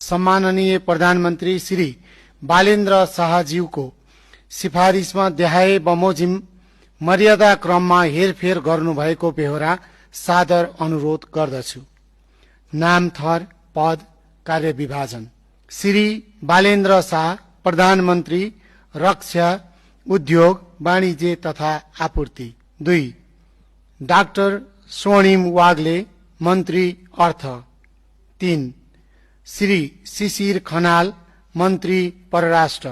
सम्माननीय प्रधानमन्त्री श्री बालेन्द्र शाहज्यूको सिफारिसमा देखाए बमोजिम मर्यादा क्रममा हेरफेर गर्नुभएको बेहोरा सादर अनुरोध गर्दछु। नाम, थर, पद, कार्यविभाजन। श्री बालेन्द्र शाह, प्रधानमन्त्री, रक्षा, उद्योग, वाणिज्य तथा आपूर्ति। 2. डाक्टर स्वर्णिम वाग्ले, मन्त्री, अर्थ। 3. श्री शिशिर खनाल, मन्त्री, परराष्ट्र।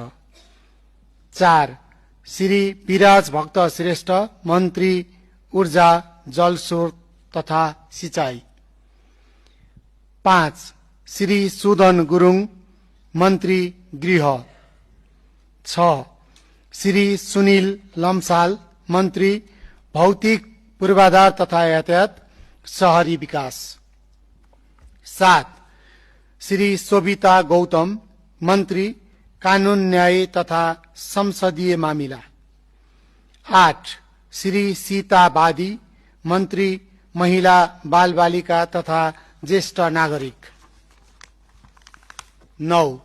4. श्री विराज भक्त श्रेष्ठ, मन्त्री, ऊर्जा, जलस्रोत तथा सिंचाई। 5. श्री सुदन गुरुङ, मन्त्री, गृह। 6. श्री सुनिल लम्साल, मन्त्री, भौतिक पूर्वाधार तथा यातायात, शहरी विकास। 7. श्री शोभिता गौतम, मन्त्री, कानून न्याय तथा संसदीय मामिला। 8. श्री सीता बादी, मन्त्री, महिला, बालबालिका तथा ज्येष्ठ नागरिक। 9.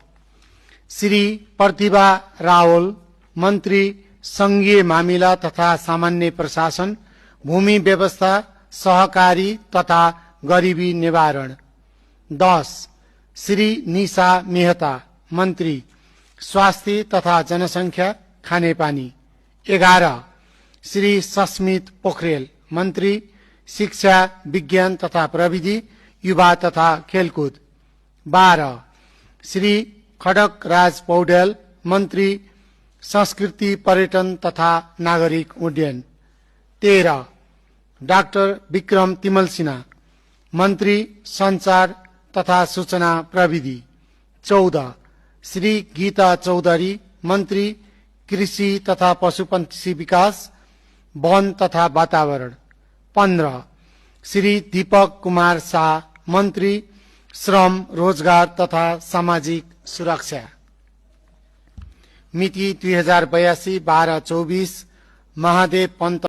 श्री प्रतिभा रावल, मन्त्री, संघीय मामिला तथा सामान्य प्रशासन, भूमि व्यवस्था, सहकारी तथा गरिबी निवारण। 10. श्री निशा मेहता, मन्त्री, स्वास्थ्य तथा जनसंख्या, खानेपानी। 11. श्री सस्मित पोखरेल, मन्त्री, शिक्षा, विज्ञान तथा प्रविधि, युवा तथा खेलकुद। 12. श्री खडक राज पौडेल, मन्त्री, संस्कृति, पर्यटन तथा नागरिक उड्डयन। 13. डाक्टर विक्रम तिमल सिन्हा, मन्त्री, संचार तथा सूचना प्रविधि। 14. श्री गीता चौधरी, मन्त्री, कृषि तथा पशुपक्षी विकास, वन तथा वातावरण। 15. श्री दीपक कुमार शाह, मन्त्री, श्रम, रोजगार तथा सामाजिक सुरक्षा। मिति 2082 12-24। महादेव पन्त।